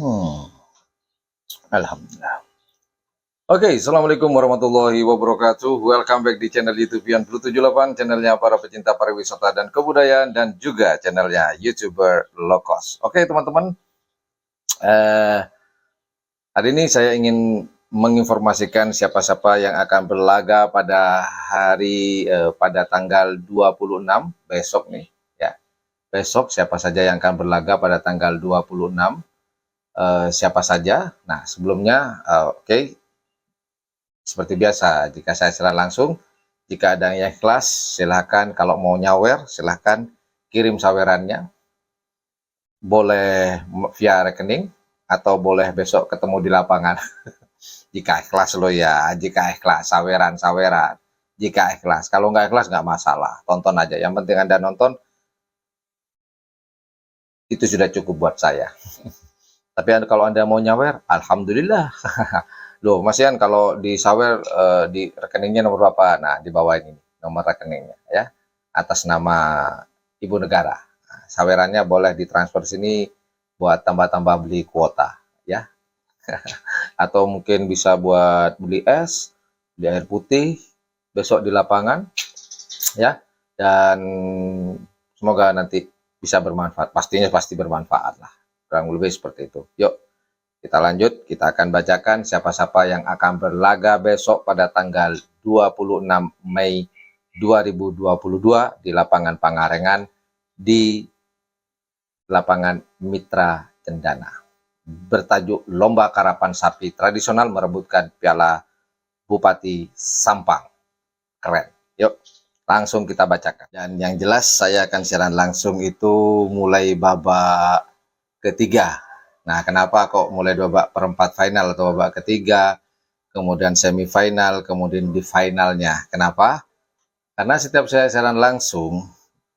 Hmm, Alhamdulillah. Oke, Assalamualaikum warahmatullahi wabarakatuh. Welcome back di channel YouTube Pian Blue 78, channelnya para pecinta pariwisata dan kebudayaan, dan juga channelnya YouTuber low cost. Oke, teman-teman, eh, hari ini saya ingin menginformasikan siapa-siapa yang akan berlaga pada pada tanggal 26 besok nih, ya. Besok siapa saja yang akan berlaga pada tanggal 26, siapa saja. Nah, sebelumnya, oke. Seperti biasa, jika saya siaran langsung, jika ada yang ikhlas, silahkan. Kalau mau nyawer, silahkan kirim sawerannya. Boleh via rekening, atau boleh besok ketemu di lapangan. Jika ikhlas lo ya, jika ikhlas, saweran. Jika ikhlas, kalau nggak ikhlas nggak masalah, tonton aja. Yang penting Anda nonton, itu sudah cukup buat saya. Tapi kalau Anda mau nyawer, Alhamdulillah. Loh, Mas Yan, kalau di sawer di rekeningnya nomor berapa? Nah, di bawah ini nomor rekeningnya ya, atas nama Ibu Negara. Nah, sawerannya boleh ditransfer sini buat tambah-tambah beli kuota ya, atau mungkin bisa buat beli es, beli air putih besok di lapangan ya. Dan semoga nanti bisa bermanfaat. Pastinya pasti bermanfaat lah. Kurang lebih seperti itu. Yuk, kita lanjut, kita akan bacakan siapa-siapa yang akan berlaga besok pada tanggal 26 Mei 2022 di lapangan Pangarengan, di lapangan Mitra Cendana. Bertajuk Lomba Karapan Sapi Tradisional merebutkan Piala Bupati Sampang. Keren. Yuk, langsung kita bacakan. Dan yang jelas saya akan siaran langsung itu mulai babak ketiga. Nah, kenapa kok mulai babak perempat final atau babak ketiga, kemudian semifinal, kemudian di finalnya? Kenapa? Karena setiap saya siaran langsung,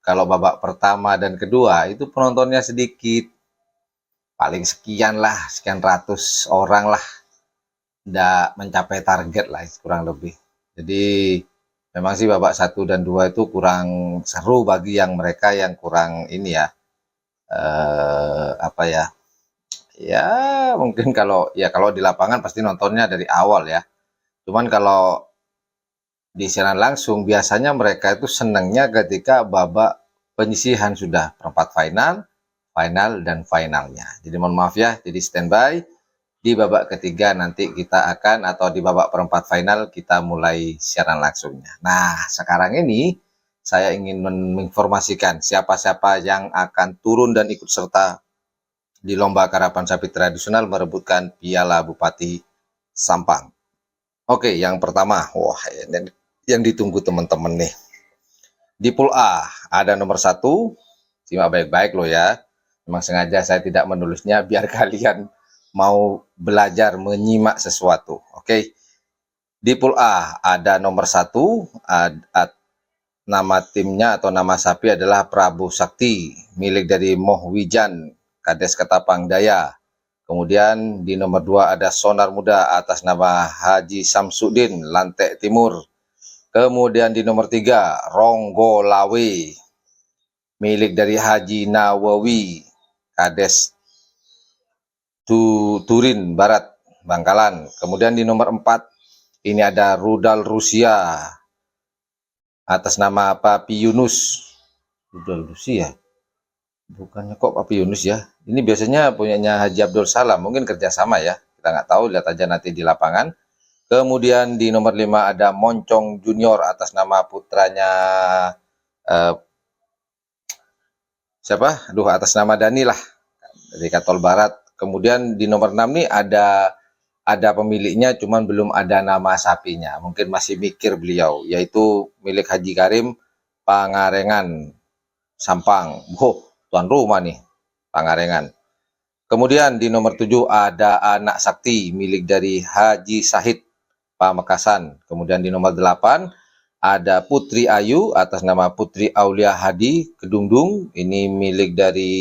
kalau babak pertama dan kedua itu penontonnya sedikit, paling sekian lah, sekian ratus orang lah, tidak mencapai target lah kurang lebih. Jadi memang sih babak 1 dan 2 itu kurang seru bagi yang mereka yang kurang ini ya, apa ya, ya mungkin kalau di lapangan pasti nontonnya dari awal ya. Cuman kalau di siaran langsung biasanya mereka itu senangnya ketika babak penyisihan sudah perempat final, final dan finalnya. Jadi mohon maaf ya, jadi standby di babak ketiga nanti kita akan, atau di babak perempat final kita mulai siaran langsungnya. Nah, sekarang ini saya ingin menginformasikan siapa-siapa yang akan turun dan ikut serta di lomba karapan sapi tradisional merebutkan Piala Bupati Sampang. Oke, yang pertama, wah yang ditunggu teman-teman nih. Di pool A ada nomor 1, simak baik-baik loh ya. Memang sengaja saya tidak menulisnya biar kalian mau belajar menyimak sesuatu. Oke. Di pool A ada nomor 1, nama timnya atau nama sapi adalah Prabu Sakti, milik dari Moh Wijan, Kades Ketapang Daya. Kemudian di nomor 2 ada Sonar Muda atas nama Haji Samsudin, Lantek Timur. Kemudian di nomor 3 Ronggo Lawe, milik dari Haji Nawawi, Kades Turin Barat, Bangkalan. Kemudian di nomor 4 ini ada Rudal Rusia atas nama Papi Yunus. Rudal Rusia, bukannya kok Papi Yunus ya. Ini biasanya punyanya Haji Abdul Salam, mungkin kerjasama ya. Kita nggak tahu, lihat aja nanti di lapangan. Kemudian di nomor 5 ada Moncong Junior atas nama putranya siapa? Aduh, atas nama Dani lah, dari Katol Barat. Kemudian di nomor 6 nih ada pemiliknya, cuman belum ada nama sapinya. Mungkin masih mikir beliau, yaitu milik Haji Karim, Pangarengan, Sampang. Tuan rumah nih, Pangarengan. Kemudian di nomor 7 ada Anak Sakti, milik dari Haji Sahid, Pamekasan. Kemudian di nomor 8 ada Putri Ayu atas nama Putri Aulia Hadi, Kedungdung. Ini milik dari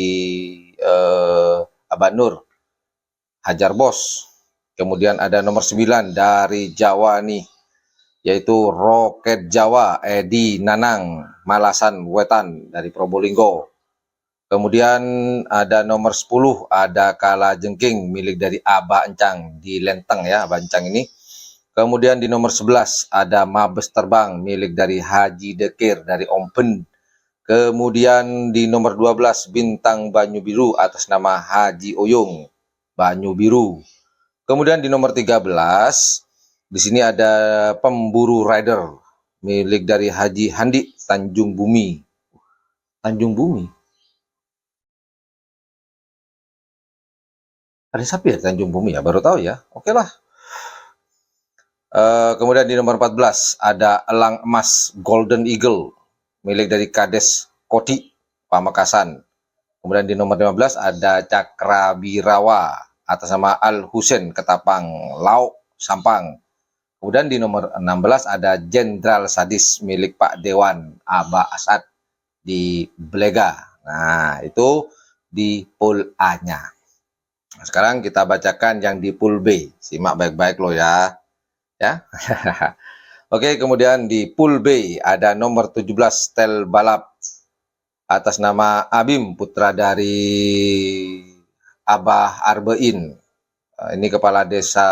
Abah Nur, Hajar Bos. Kemudian ada nomor 9 dari Jawa nih, yaitu Roket Jawa, Edi Nanang, Malasan Wetan dari Probolinggo. Kemudian ada nomor 10, ada Kala Jengking milik dari Abah Encang di Lenteng ya, Abah Encang ini. Kemudian di nomor 11 ada Mabes Terbang milik dari Haji Dekir dari Ompen. Kemudian di nomor 12 Bintang Banyu Biru atas nama Haji Oyong Banyu Biru. Kemudian di nomor 13 di sini ada Pemburu Rider milik dari Haji Handi Tanjung Bumi. Tanjung Bumi. Ada sapi ya Tanjung Bumi ya? Baru tahu ya. Oke lah. Kemudian di nomor 14 ada Elang Emas Golden Eagle milik dari Kades Koti Pamekasan. Kemudian di nomor 15 ada Cakra Birawa atas nama Al Husein Ketapang Lauk Sampang. Kemudian di nomor 16 ada Jenderal Sadis milik Pak Dewan Aba Asad di Belega. Nah, itu di pool A-nya. Nah, sekarang kita bacakan yang di pool B. Simak baik-baik loh ya. Oke, kemudian di pool B ada nomor 17 Tel Balap atas nama Abim putra dari Abah Arbein. Ini kepala desa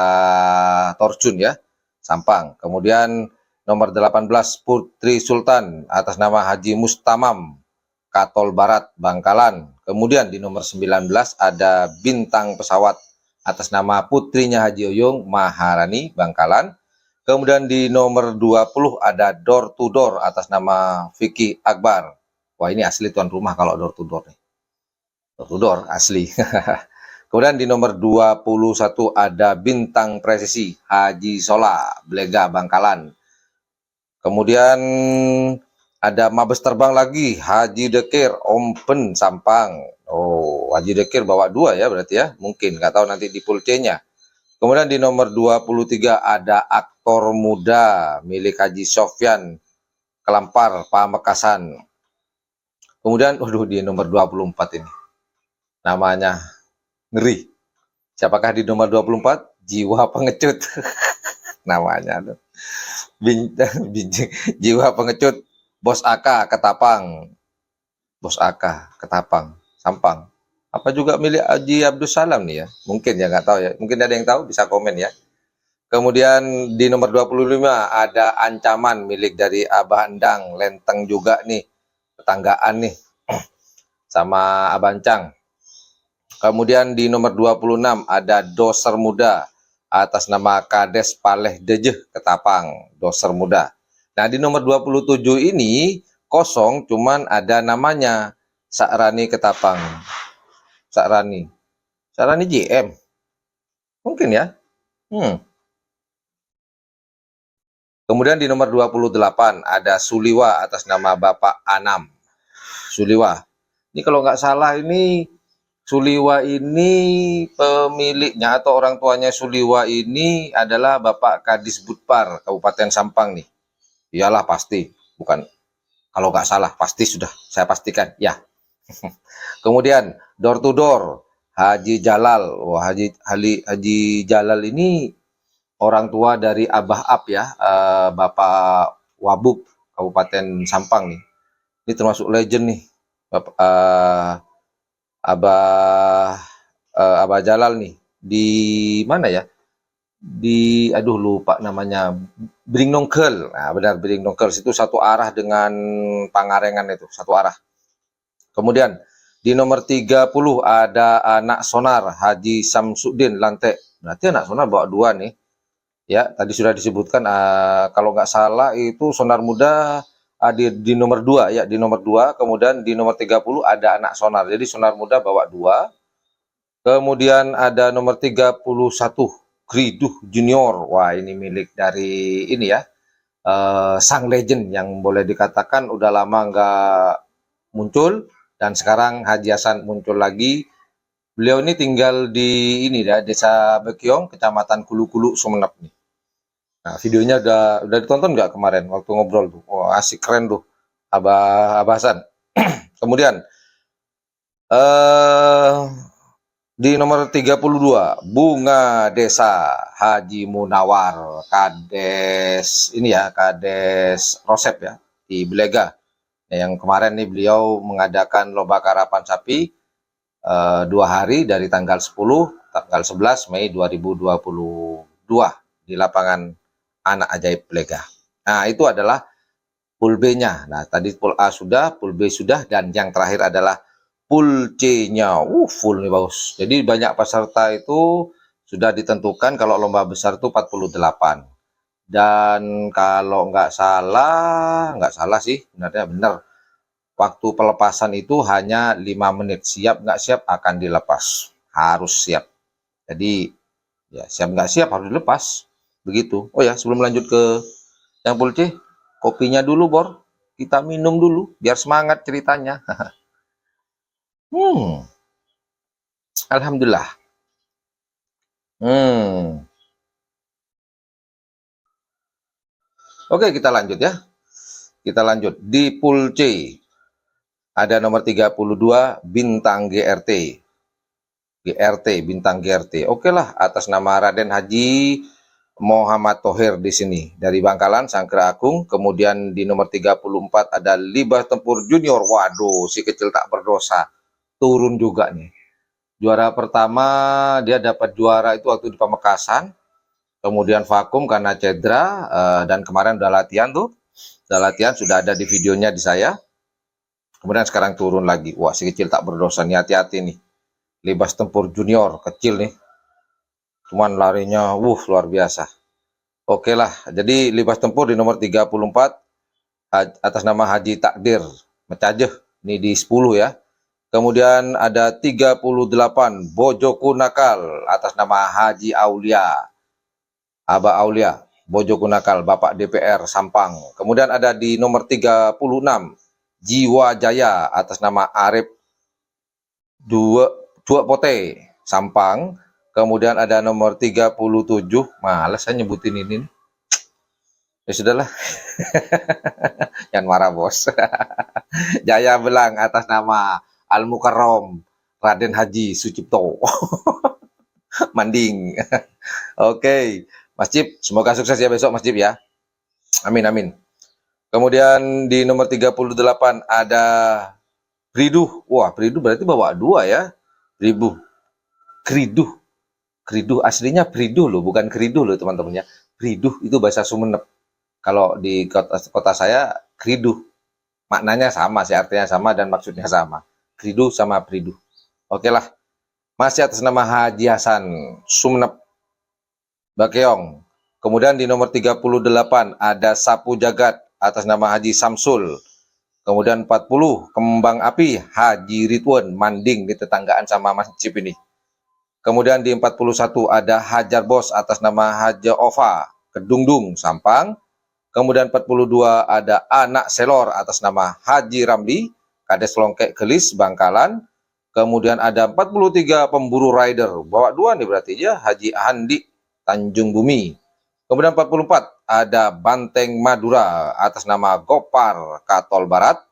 Torjun ya, Sampang. Kemudian nomor 18 Putri Sultan atas nama Haji Mustamam Katol Barat Bangkalan. Kemudian di nomor 19 ada Bintang Pesawat atas nama putrinya Haji Oyong Maharani Bangkalan. Kemudian di nomor 20 ada Door to Door atas nama Vicky Akbar. Wah, ini asli tuan rumah kalau door to door nih. Door to door asli. Kemudian di nomor 21 ada Bintang Presisi Haji Sola Belega Bangkalan. Kemudian ada Mabes Terbang lagi Haji Dekir Ompen Sampang. Oh, Haji Dekir bawa 2 ya berarti ya. Mungkin nggak tahu nanti di pool C-nya. Kemudian di nomor 23 ada aktor muda milik Haji Sofyan Kelampar Pamekasan. Kemudian di nomor 24 ini namanya ngeri. Siapakah di nomor 24? Jiwa Pengecut. Namanya tuh. Jiwa Pengecut Bos AK Ketapang. Bos AK Ketapang Sampang. Apa juga milik Haji Abdul Salam nih ya? Mungkin ya, nggak tahu ya. Mungkin ada yang tahu bisa komen ya. Kemudian di nomor 25 ada Ancaman milik dari Abah Endang Lenteng juga nih. Tetanggaan nih sama Abah Encang. Kemudian di nomor 26 ada Doser Muda atas nama Kades Paleh Dejeh Ketapang, Doser Muda. Nah, di nomor 27 ini kosong, cuman ada namanya Sakrani Ketapang. Sakrani JM. Mungkin ya. Kemudian di nomor 28 ada Suliwa atas nama Bapak Anam. Suliwa. Ini kalau nggak salah ini Suliwa ini pemiliknya atau orang tuanya Suliwa ini adalah Bapak Kadis Budpar Kabupaten Sampang nih. Iyalah pasti, bukan kalau nggak salah pasti sudah saya pastikan ya. Kemudian door to door Haji Jalal. Wah, Haji Jalal ini orang tua dari Abah Ap ya, Bapak Wabub Kabupaten Sampang nih. Ini termasuk legend nih. Abah Jalal nih di mana ya? Aduh lupa namanya, Bringnongkel. Nah, benar, Bringnongkel itu satu arah dengan Pangarengan, itu satu arah. Kemudian di nomor 30 ada anak sonar Haji Samsudin Lantek. Berarti anak sonar bawa 2 nih. Ya, tadi sudah disebutkan kalau nggak salah itu sonar muda di nomor 2 ya, di nomor 2. Kemudian di nomor 30 ada anak sonar. Jadi sonar muda bawa 2. Kemudian ada nomor 31 Griduh Junior. Wah, ini milik dari ini ya. Sang legend yang boleh dikatakan udah lama nggak muncul dan sekarang Haji Hasan muncul lagi. Beliau ini tinggal di ini ya, Desa Bekyong, Kecamatan Kulu-Kulu, Sumeneb nih. Nah, videonya udah ditonton nggak kemarin waktu ngobrol tuh? Wah, asik, keren tuh Abah Hasan. Kemudian di nomor 32 Bunga Desa Haji Munawar, Kades ini ya, Kades Rosep ya di Belega Yang kemarin nih beliau mengadakan lomba karapan sapi 2 hari dari tanggal 10, tanggal 11 Mei 2022 di lapangan Anak Ajaib Lega. Nah, itu adalah pool B-nya. Nah, tadi pool A sudah, pool B sudah, dan yang terakhir adalah pool C-nya. Full nih, Bos. Jadi banyak peserta itu sudah ditentukan kalau lomba besar itu 48. Dan kalau nggak salah sih, benar waktu pelepasan itu hanya 5 menit. Siap nggak siap akan dilepas. Harus siap. Jadi ya siap nggak siap harus dilepas. Begitu. Oh ya, sebelum lanjut ke yang pool C, kopinya dulu, Bor. Kita minum dulu biar semangat ceritanya. Alhamdulillah. Oke, kita lanjut ya. Kita lanjut di pool C. Ada nomor 32 bintang GRT. Bintang GRT. Oke lah, atas nama Raden Haji Muhammad Thohir di sini dari Bangkalan Sangkera Agung. Kemudian di nomor 34 ada Libah Tempur Junior. Waduh, si kecil tak berdosa. Turun juga nih. Juara pertama dia dapat juara itu waktu di Pamekasan. Kemudian vakum karena cedera dan kemarin udah latihan tuh. Sudah ada di videonya di saya. Kemudian sekarang turun lagi. Wah, si kecil tak berdosa nih, hati-hati nih. Libas Tempur Junior, kecil nih. Cuman larinya, luar biasa. Oke lah, jadi Libas Tempur di nomor 34, atas nama Haji Takdir, Mecajeh, ini di 10 ya. Kemudian ada 38, Bojoku Nakal, atas nama Haji Aulia. Aba Aulia, Bojoku Nakal, Bapak DPR, Sampang. Kemudian ada di nomor 36, Jiwa Jaya, atas nama Arif Dua Pote, Sampang. Kemudian ada nomor 37, malas saya nyebutin ini. Ya sudahlah. Jangan marah, Bos. Jaya Belang, atas nama Al Mukarrom Raden Haji Sucipto. Manding. Oke, Mas Cip, semoga sukses ya besok Mas Cip ya. Amin amin. Kemudian di nomor 38 ada Briduh. Wah, Briduh berarti bawa 2 ya. Kriduh aslinya Briduh loh, bukan Kriduh loh teman-teman ya. Briduh itu bahasa Sumeneb. Kalau di kota saya Kriduh. Maknanya sama sih, artinya sama dan maksudnya sama. Kriduh sama Briduh. Oke lah. Masih atas nama Haji Hasan Sumeneb Bakeong. Kemudian di nomor 38 ada Sapu Jagat atas nama Haji Samsul. Kemudian 40 Kembang Api Haji Ridwan Manding, di tetanggaan sama Mas Cip ini. Kemudian di 41 ada Hajar Bos atas nama Haja Ova Kedungdung Sampang. Kemudian 42 ada Anak Selor atas nama Haji Ramli Kades Longkek Gelis Bangkalan. Kemudian ada 43 Pemburu Rider, bawa 2 nih berarti ya, Haji Andi Tanjung Bumi. Kemudian 44 ada Banteng Madura atas nama Gopar Katol Barat.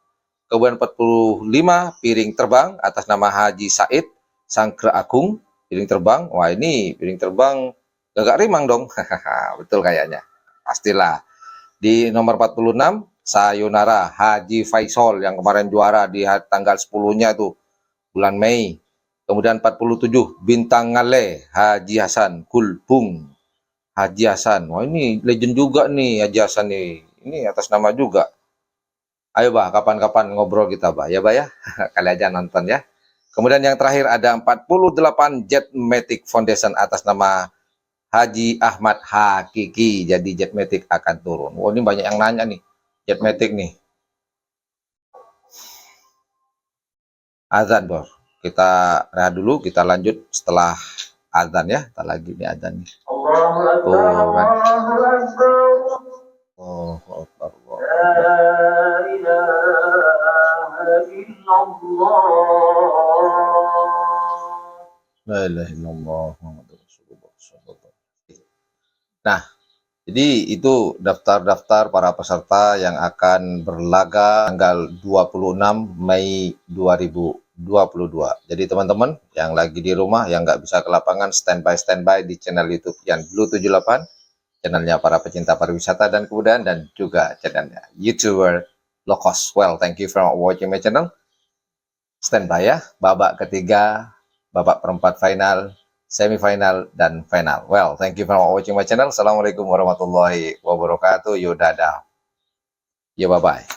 Kemudian 45 Piring Terbang atas nama Haji Said Sangkera Agung. Piring terbang, wah ini piring terbang gagak rimang dong. Betul kayaknya, pastilah. Di nomor 46 Sayonara Haji Faisal yang kemarin juara di tanggal 10-nya tuh bulan Mei. Kemudian 47 Bintang Ngale Haji Hasan Kulbung Haji Hasan. Wah ini legend juga nih Haji Hasan nih. Ini atas nama juga. Ayo bah, kapan-kapan ngobrol kita bah ya bah ya. Kali aja nonton ya. Kemudian yang terakhir ada 48 Jetmatic Foundation atas nama Haji Ahmad Hakiki. Jadi Jetmatic akan turun. Wah ini banyak yang nanya nih Jetmatic nih. Azan bos. Kita rehat dulu, kita lanjut setelah azan ya. Kita lagi nih azan nih. Oh kan. Oh, Nah, jadi itu daftar-daftar para peserta yang akan berlaga tanggal 26 Mei 2022. Jadi teman-teman yang lagi di rumah, yang nggak bisa ke lapangan, standby di channel YouTube yang Blue 78, channelnya para pecinta pariwisata dan kebudayaan, dan juga channelnya YouTuber low cost. Well, thank you for watching my channel. Stand by ya, babak ketiga, babak perempat final, semifinal, dan final. Well, thank you for watching my channel. Assalamualaikum warahmatullahi wabarakatuh. Yo, dadah. Yo, bye-bye.